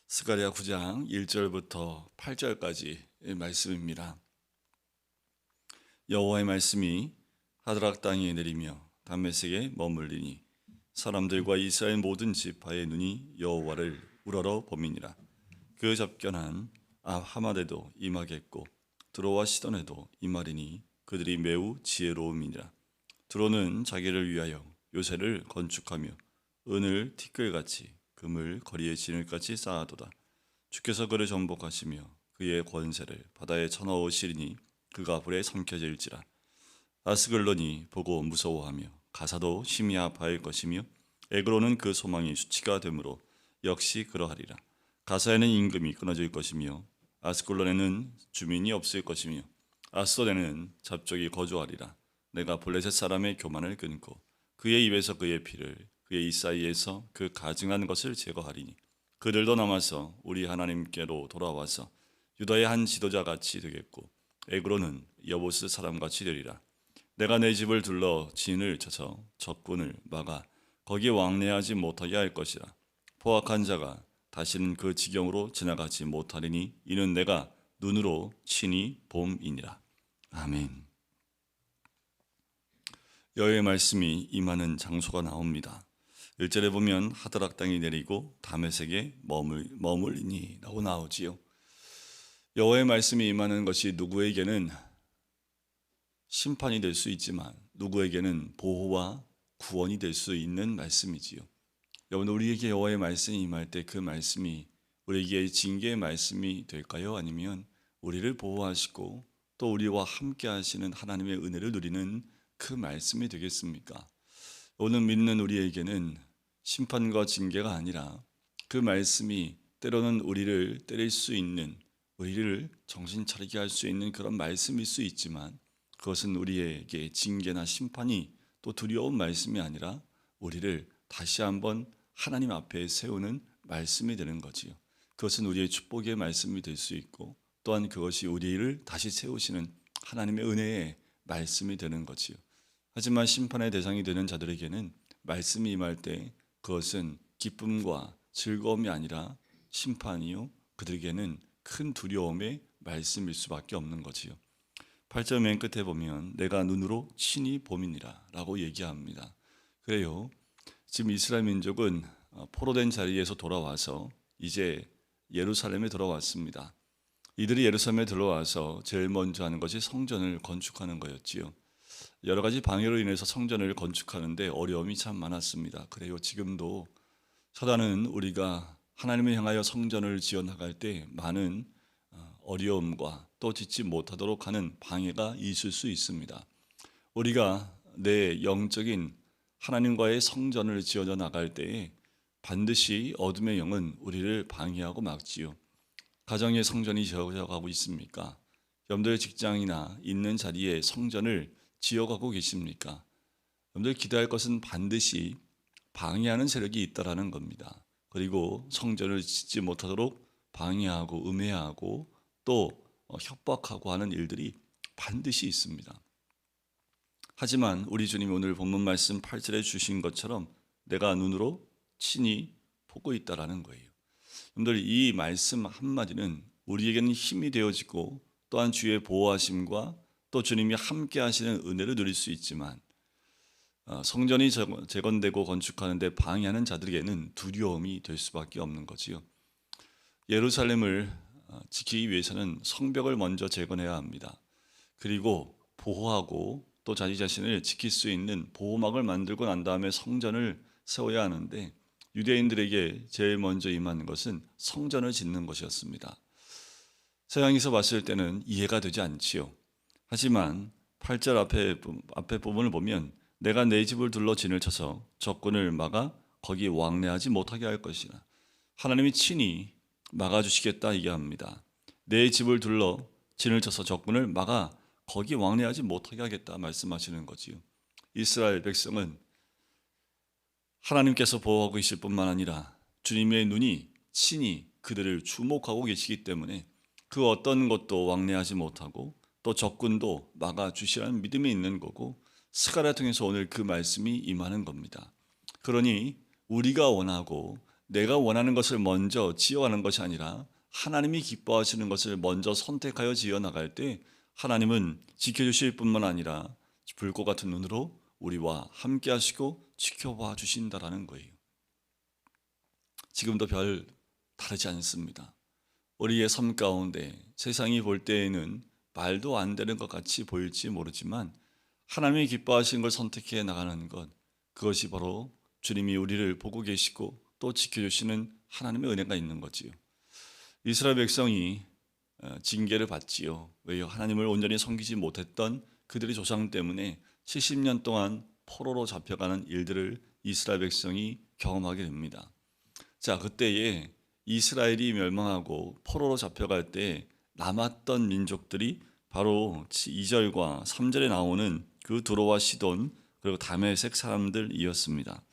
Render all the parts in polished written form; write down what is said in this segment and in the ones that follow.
스가랴 9장 1절부터 8절까지 말씀입니다. 여호와의 말씀이 하드락 땅에 내리며 담메색에 머물리니 사람들과 이스라엘 모든 지파의 눈이 여호와를 우러러 봄이니라. 그 접견한 하마데도 임하겠고 드로와 시돈에도 임하리니 그들이 매우 지혜로움이니라. 드로는 자기를 위하여 요새를 건축하며 은을 티끌같이 금을 거리에 진을같이 쌓아도다. 주께서 그를 정복하시며 그의 권세를 바다에 쳐넣으시리니 그가 불에 삼켜질지라. 아스글론이 보고 무서워하며 가사도 심히 아파할 것이며 에그로는 그 소망이 수치가 되므로 역시 그러하리라. 가사에는 임금이 끊어질 것이며 아스글론에는 주민이 없을 것이며 아스돗에는 잡족이 거주하리라. 내가 블레셋 사람의 교만을 끊고 그의 입에서 그의 피를 그의 이 사이에서 그 가증한 것을 제거하리니 그들도 남아서 우리 하나님께로 돌아와서 유다의 한 지도자 같이 되겠고 에그로는 여보스 사람 같이 되리라. 내가 내 집을 둘러 진을 쳐서 적군을 막아 거기에 왕래하지 못하게 할 것이라. 포악한 자가 다시는 그 지경으로 지나가지 못하리니 이는 내가 눈으로 친히 봄이니라. 아멘. 여호와의 말씀이 임하는 장소가 나옵니다. 1절에 보면 하드락 땅이 내리고 다메섹에 머물리니 라고 나오지요. 여호와의 말씀이 임하는 것이 누구에게는 심판이 될 수 있지만 누구에게는 보호와 구원이 될 수 있는 말씀이지요. 여러분, 우리에게 여호와의 말씀이 임할 때 그 말씀이 우리에게 징계의 말씀이 될까요? 아니면 우리를 보호하시고 또 우리와 함께 하시는 하나님의 은혜를 누리는 그 말씀이 되겠습니까? 오늘 믿는 우리에게는 심판과 징계가 아니라 그 말씀이 때로는 우리를 때릴 수 있는, 우리를 정신 차리게 할 수 있는 그런 말씀일 수 있지만 그것은 우리에게 징계나 심판이 또 두려운 말씀이 아니라 우리를 다시 한번 하나님 앞에 세우는 말씀이 되는 거지요. 그것은 우리의 축복의 말씀이 될 수 있고 또한 그것이 우리를 다시 세우시는 하나님의 은혜의 말씀이 되는 거지요. 하지만 심판의 대상이 되는 자들에게는 말씀이 임할 때 그것은 기쁨과 즐거움이 아니라 심판이요, 그들에게는 큰 두려움의 말씀일 수밖에 없는 거지요. 8절 맨 끝에 보면 내가 눈으로 친히 봄이니라 라고 얘기합니다. 그래요, 지금 이스라엘 민족은 포로된 자리에서 돌아와서 이제 예루살렘에 돌아왔습니다. 이들이 예루살렘에 들어와서 제일 먼저 하는 것이 성전을 건축하는 거였지요. 여러 가지 방해로 인해서 성전을 건축하는데 어려움이 참 많았습니다. 그래요, 지금도 사단은 우리가 하나님을 향하여 성전을 지어 나갈 때 많은 어려움과 또 짓지 못하도록 하는 방해가 있을 수 있습니다. 우리가 내 영적인 하나님과의 성전을 지어 나갈 때에 반드시 어둠의 영은 우리를 방해하고 막지요. 가정의 성전이 지어가고 있습니까? 여러분들 직장이나 있는 자리에 성전을 지어가고 계십니까? 여러분들 기대할 것은 반드시 방해하는 세력이 있다라는 겁니다. 그리고 성전을 짓지 못하도록 방해하고 음해하고 또 협박하고 하는 일들이 반드시 있습니다. 하지만 우리 주님이 오늘 본문 말씀 8절에 주신 것처럼 내가 눈으로 친히 보고 있다라는 거예요. 여러분들, 이 말씀 한마디는 우리에게는 힘이 되어지고 또한 주의 보호하심과 또 주님이 함께 하시는 은혜를 누릴 수 있지만 성전이 재건되고 건축하는데 방해하는 자들에게는 두려움이 될 수밖에 없는 거지요. 예루살렘을 지키기 위해서는 성벽을 먼저 재건해야 합니다. 그리고 보호하고 또 자기 자신을 지킬 수 있는 보호막을 만들고 난 다음에 성전을 세워야 하는데 유대인들에게 제일 먼저 임하는 것은 성전을 짓는 것이었습니다. 서양에서 봤을 때는 이해가 되지 않지요. 하지만 8절 앞에 부분을 보면 내가 내 집을 둘러 진을 쳐서 적군을 막아 거기 왕래하지 못하게 할 것이라. 하나님이 친히 막아주시겠다 얘기합니다. 내 집을 둘러 진을 쳐서 적군을 막아 거기 왕래하지 못하게 하겠다 말씀하시는 거지요. 이스라엘 백성은 하나님께서 보호하고 계실 뿐만 아니라 주님의 눈이 친히 그들을 주목하고 계시기 때문에 그 어떤 것도 왕래하지 못하고 또 적군도 막아주시라는 믿음이 있는 거고, 스가랴 통해서 오늘 그 말씀이 임하는 겁니다. 그러니 우리가 원하고 내가 원하는 것을 먼저 지어가는 것이 아니라 하나님이 기뻐하시는 것을 먼저 선택하여 지어나갈 때 하나님은 지켜주실 뿐만 아니라 불꽃 같은 눈으로 우리와 함께 하시고 지켜봐 주신다라는 거예요. 지금도 별 다르지 않습니다. 우리의 삶 가운데 세상이 볼 때에는 말도 안 되는 것 같이 보일지 모르지만 하나님이 기뻐하시는 걸 선택해 나가는 것, 그것이 바로 주님이 우리를 보고 계시고 또 지켜주시는 하나님의 은혜가 있는 거지요. 이스라엘 백성이 징계를 받지요. 왜요? 하나님을 온전히 섬기지 못했던 그들의 조상 때문에 70년 동안 포로로 잡혀가는 일들을 이스라엘 백성이 경험하게 됩니다. 자, 그때에 이스라엘이 멸망하고 포로로 잡혀갈 때 남았던 민족들이 바로 2절과 3절에 나오는 그 두로와 시돈 그리고 다메섹 사람들이었습니다.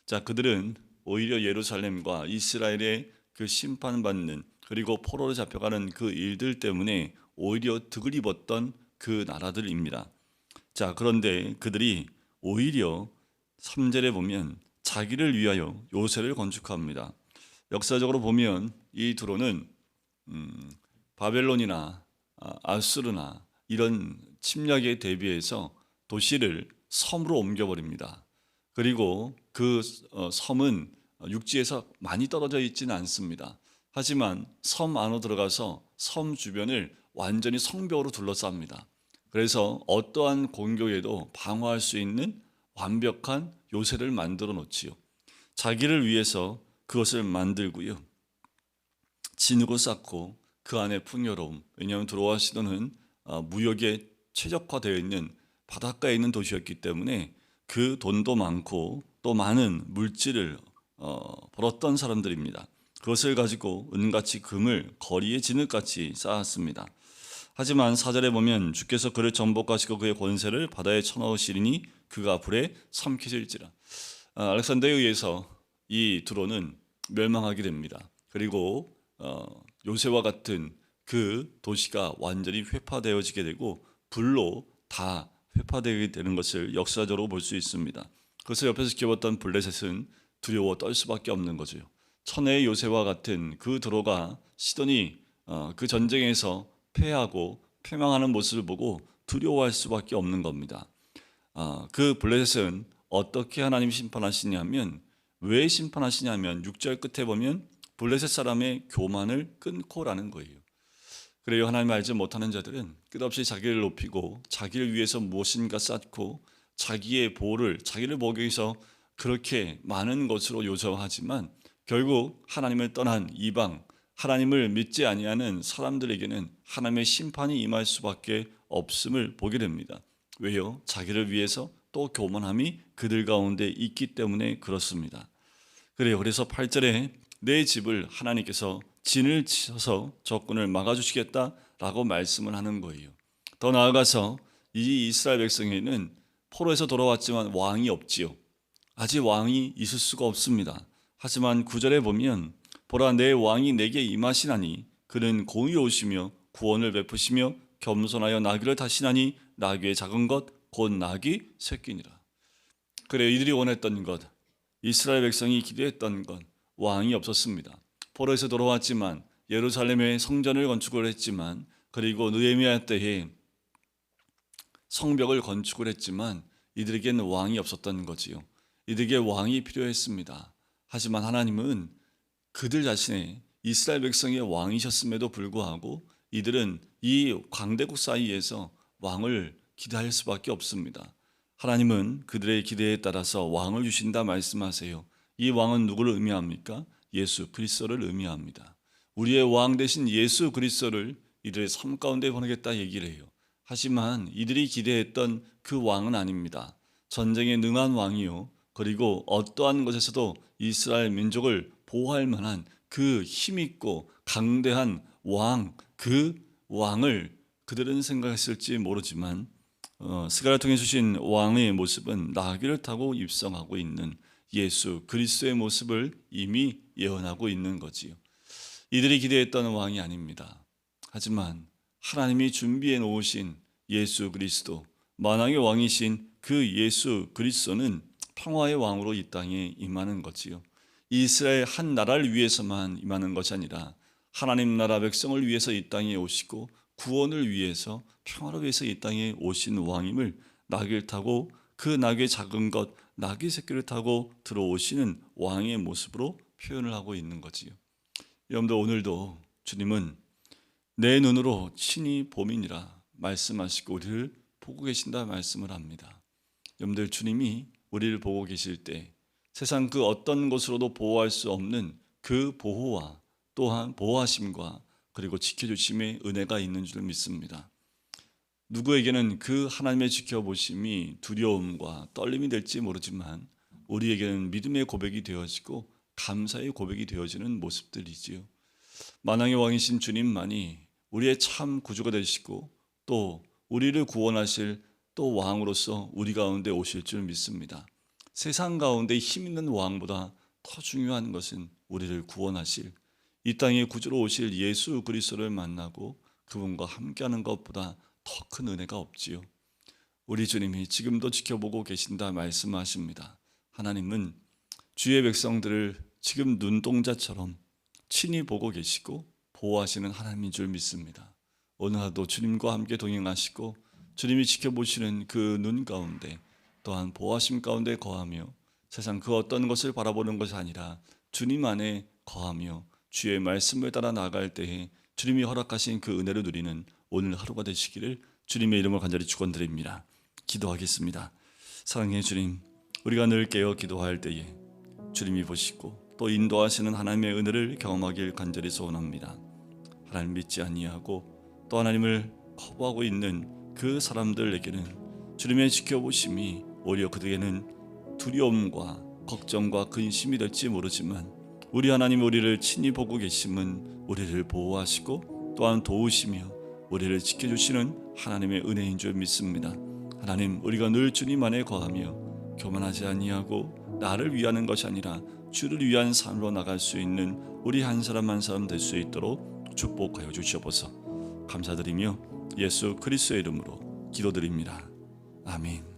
자, 그들은 오히려 예루살렘과 이스라엘의 그 심판받는 그리고 포로로 잡혀가는 그 일들 때문에 오히려 득을 입었던 그 나라들입니다. 자, 그런데 그들이 오히려 3절에 보면 자기를 위하여 요새를 건축합니다. 역사적으로 보면 이 두로는 바벨론이나 아수르나 이런 침략에 대비해서 도시를 섬으로 옮겨버립니다. 그리고 그 섬은 육지에서 많이 떨어져 있지는 않습니다. 하지만 섬 안으로 들어가서 섬 주변을 완전히 성벽으로 둘러쌉니다. 그래서 어떠한 공격에도 방어할 수 있는 완벽한 요새를 만들어 놓지요. 자기를 위해서 그것을 만들고요. 진흙을 쌓고 그 안에 풍요로움, 왜냐하면 두로와 시돈은 무역에 최적화되어 있는 바닷가에 있는 도시였기 때문에 그 돈도 많고 또 많은 물질을 벌었던 사람들입니다. 그것을 가지고 은같이 금을 거리에 진흙같이 쌓았습니다. 하지만 4절에 보면 주께서 그를 정복하시고 그의 권세를 바다에 쳐넣으시리니 그가 불에 삼키실지라. 알렉산더에 의해서 이 두로는 멸망하게 됩니다. 그리고 요새와 같은 그 도시가 완전히 회파되어지게 되고 불로 다 회파되게 되는 것을 역사적으로 볼 수 있습니다. 그것을 옆에서 지켜봤던 블레셋은 두려워 떨 수밖에 없는 거죠. 천혜의 요새와 같은 그 두로가 시돈이 그 전쟁에서 패하고 패망하는 모습을 보고 두려워할 수밖에 없는 겁니다. 그 블레셋은 어떻게 하나님 심판하시냐면 왜 심판하시냐면 6절 끝에 보면 블레셋 사람의 교만을 끊고라는 거예요. 그래요. 하나님 알지 못하는 자들은 끝없이 자기를 높이고 자기를 위해서 무엇인가 쌓고 자기의 보호를 자기를 보기 위해서 그렇게 많은 것으로 요구하지만 결국 하나님을 떠난 이방 하나님을 믿지 아니하는 사람들에게는 하나님의 심판이 임할 수밖에 없음을 보게 됩니다. 왜요? 자기를 위해서 또 교만함이 그들 가운데 있기 때문에 그렇습니다. 그래요. 그래서 8절에 내 집을 하나님께서 진을 치셔서 적군을 막아주시겠다라고 말씀을 하는 거예요. 더 나아가서 이 이스라엘 백성에는 포로에서 돌아왔지만 왕이 없지요. 아직 왕이 있을 수가 없습니다. 하지만 9절에 보면 보라 내 왕이 내게 임하시나니 그는 공의로우시며 구원을 베푸시며 겸손하여 나귀를 타시나니 나귀의 작은 것 곧 나귀 새끼니라. 그래 이들이 원했던 것 이스라엘 백성이 기대했던 것 왕이 없었습니다. 포로에서 돌아왔지만 예루살렘에 성전을 건축을 했지만 그리고 느헤미야 때에 성벽을 건축을 했지만 이들에게는 왕이 없었던 거지요. 이들에게 왕이 필요했습니다. 하지만 하나님은 그들 자신의 이스라엘 백성의 왕이셨음에도 불구하고 이들은 이 강대국 사이에서 왕을 기대할 수밖에 없습니다. 하나님은 그들의 기대에 따라서 왕을 주신다 말씀하세요. 이 왕은 누구를 의미합니까? 예수 그리스도를 의미합니다. 우리의 왕 되신 예수 그리스도를 이들의 삶 가운데 보내겠다 얘기를 해요. 하지만 이들이 기대했던 그 왕은 아닙니다. 전쟁에 능한 왕이요. 그리고 어떠한 것에서도 이스라엘 민족을 보호할 만한 그 힘있고 강대한 왕, 그 왕을 그들은 생각했을지 모르지만 스가랴를 통해 주신 왕의 모습은 나귀를 타고 입성하고 있는 예수 그리스도의 모습을 이미 예언하고 있는 거지요. 이들이 기대했던 왕이 아닙니다. 하지만 하나님이 준비해 놓으신 예수 그리스도, 만왕의 왕이신 그 예수 그리스도는 평화의 왕으로 이 땅에 임하는 거지요. 이스라엘 한 나라를 위해서만 임하는 것이 아니라 하나님 나라 백성을 위해서 이 땅에 오시고 구원을 위해서 평화를 위해서 이 땅에 오신 왕임을 나귀를 타고 그 나귀의 작은 것 나귀 새끼를 타고 들어오시는 왕의 모습으로 표현을 하고 있는 거지요. 여러분들 오늘도 주님은 내 눈으로 친히 봄이니라 말씀하시고 우리를 보고 계신다 말씀을 합니다. 여러분들 주님이 우리를 보고 계실 때 세상 그 어떤 것으로도 보호할 수 없는 그 보호와 또한 보호하심과 그리고 지켜주심의 은혜가 있는 줄 믿습니다. 누구에게는 그 하나님의 지켜보심이 두려움과 떨림이 될지 모르지만 우리에게는 믿음의 고백이 되어지고 감사의 고백이 되어지는 모습들이지요. 만왕의 왕이신 주님만이 우리의 참 구주가 되시고 또 우리를 구원하실 또 왕으로서 우리 가운데 오실 줄 믿습니다. 세상 가운데 힘 있는 왕보다 더 중요한 것은 우리를 구원하실 이 땅에 구주로 오실 예수 그리스도를 만나고 그분과 함께하는 것보다 더 큰 은혜가 없지요. 우리 주님이 지금도 지켜보고 계신다 말씀하십니다. 하나님은 주의 백성들을 지금 눈동자처럼 친히 보고 계시고 보호하시는 하나님인 줄 믿습니다. 오늘 하루도 주님과 함께 동행하시고 주님이 지켜보시는 그 눈 가운데 또한 보호하심 가운데 거하며 세상 그 어떤 것을 바라보는 것이 아니라 주님 안에 거하며 주의 말씀을 따라 나아갈 때에 주님이 허락하신 그 은혜를 누리는 오늘 하루가 되시기를 주님의 이름으로 간절히 축원드립니다. 기도하겠습니다. 사랑의 주님, 우리가 늘 깨어 기도할 때에 주님이 보시고 또 인도하시는 하나님의 은혜를 경험하길 간절히 소원합니다. 하나님 믿지 아니하고 또 하나님을 거부하고 있는 그 사람들에게는 주님의 지켜보심이 오히려 그들에게는 두려움과 걱정과 근심이 될지 모르지만 우리 하나님 우리를 친히 보고 계심은 우리를 보호하시고 또한 도우시며 우리를 지켜주시는 하나님의 은혜인 줄 믿습니다. 하나님, 우리가 늘 주님 안에 거하며 교만하지 아니하고 나를 위하는 것이 아니라 주를 위한 삶으로 나갈 수 있는 우리 한 사람 한 사람 될 수 있도록 축복하여 주시옵소서. 감사드리며 예수 그리스도의 이름으로 기도드립니다. 아멘.